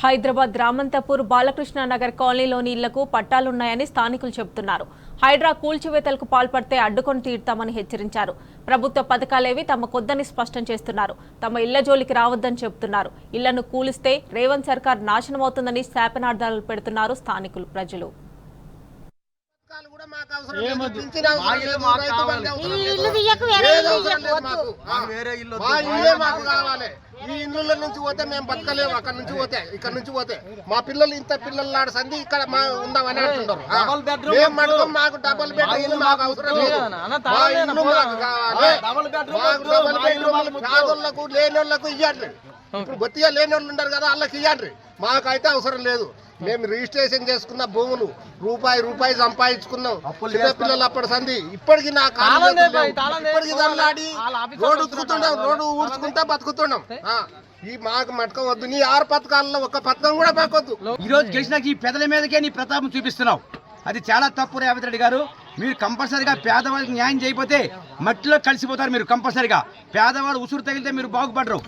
హైదరాబాద్ రామంతపూర్ బాలకృష్ణ నగర్ కాలనీలోని ఇళ్లకు పట్టాలున్నాయని స్థానికులు చెబుతున్నారు. హైడ్రా కూల్చివేతలకు పాల్పడితే అడ్డుకొని తీరుతామని హెచ్చరించారు. ప్రభుత్వ పథకాలేవి తమకొద్దని స్పష్టం చేస్తున్నారు. తమ ఇళ్ల జోలికి రావద్దని చెబుతున్నారు. ఇళ్లను కూలిస్తే రేవంత్ సర్కార్ నాశనమవుతుందని శాపనార్థాలు పెడుతున్నారు స్థానికులు ప్రజలు. ఈ ఇళ్ళ నుంచి పోతే మేము బతకలేము. అక్కడ నుంచి పోతే ఇక్కడ నుంచి పోతే మా పిల్లలు ఇంత పిల్లలు ఆడసంది ఇక్కడ మా ఉందామని అంటున్నారు. మేము మటుకు మాకు డబుల్ బెడ్రూమ్ మాకు అవసరం లేదు. మా ఇల్లు మాకు కావాలి. మాకు డబుల్ బెడ్రూమ్ పేదోళ్లకు లేని వాళ్ళకు ఇవ్వండి. ఇప్పుడు బొత్తిగా లేని వాళ్ళు ఉంటారు కదా, వాళ్ళకి ఇవ్వండి. మాకైతే అవసరం లేదు. మేము రిజిస్ట్రేషన్ చేసుకున్న భూములు రూపాయి సంపాదించుకున్నాం. చిన్నపిల్లలు అప్పటి సంది ఇప్పటికి నా ఇప్పటికి దల్లాడి రోడ్డు ఉతుకుతున్నాం, రోడ్డు ఊడ్చుకుంటా బతుకుతున్నాం. ఈ మాకు మటకం వద్దు. నీ 6 పథకాలలో ఒక్క పథకం కూడా మాకొద్దు. ఈ రోజు గెలిచిన ఈ పెదల మీదకే నీ ప్రతాపం చూపిస్తున్నావు. అది చాలా తప్పు రేవంత్ రెడ్డి గారు. మీరు కంపల్సరిగా పేదవాళ్ళకి న్యాయం చేయకపోతే మట్టిలో కలిసిపోతారు. మీరు కంపల్సరిగా పేదవాడు ఉసురు తగిలితే మీరు బాగుపడరు.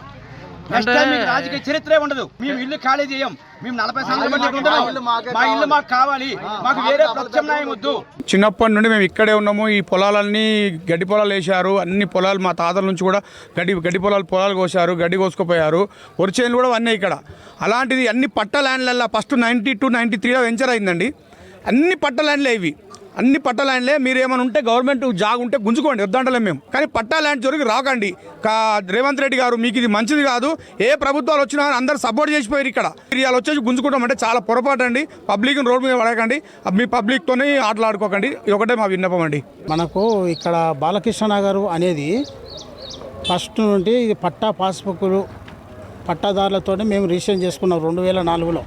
రాజకీయ చరిత్రే ఉండదు. మేము ఇల్లు ఖాళీ చేయం. మేము 40 సంవత్సరాలు మా ఇల్లు మాకు కావాలి. మాకు వేరే ప్రత్యామ్నాయం వద్దు. చిన్నప్పటి నుండి మేము ఇక్కడే ఉన్నాము. ఈ పొలాలన్నీ గడ్డి పొలాలు వేశారు. అన్ని పొలాలు మా తాతల నుంచి కూడా గడ్డి పొలాలు కోసారు, గడ్డి కోసుకుపోయారు. వరిచేనులు కూడా అన్నీ ఇక్కడ. అలాంటిది అన్ని పట్ట ల్యాండ్లలో ఫస్ట్ 92, 93లో వెంచర్ అయిందండి. అన్ని పట్ట ల్యాండ్లే ఇవి. అన్ని పట్టా ల్యాండ్లే. మీరు ఏమైనా ఉంటే గవర్నమెంట్ జాగ్ ఉంటే గుంజుకోండి, వద్దంటలేం మేము. కానీ పట్టా ల్యాండ్ జోలికి రాకండి. రేవంత్ రెడ్డి గారు మీకు ఇది మంచిది కాదు. ఏ ప్రభుత్వాలు వచ్చినా అందరు సపోర్ట్ చేసిపోయారు. ఇక్కడ ఇవాళ వచ్చేసి గుంజుకుంటాం అంటే చాలా పొరపాటు అండి. పబ్లిక్ రోడ్డు మీద పడకండి. మీ పబ్లిక్తోనే ఆటలాడుకోకండి. ఇది ఒకటే మా విన్నపం అండి. మనకు ఇక్కడ బాలకృష్ణ నగర్ అనేది ఫస్ట్ నుండి ఇది పట్టా పాస్బుక్లు పట్టాదారులతో మేము రిజిస్ట్రేషన్ చేసుకున్నాం 2004లో.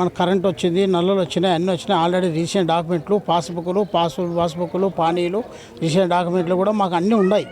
మన కరెంట్ వచ్చింది, నల్లలు వచ్చినాయి, అన్నీ వచ్చినాయి. ఆల్రెడీ రిజిస్ట్రేషన్ డాక్యుమెంట్లు, పాస్బుక్లు, పాస్బుక్లు, పానీలు, రిజిస్ట్రేషన్ డాక్యుమెంట్లు కూడా మాకు అన్నీ ఉన్నాయి.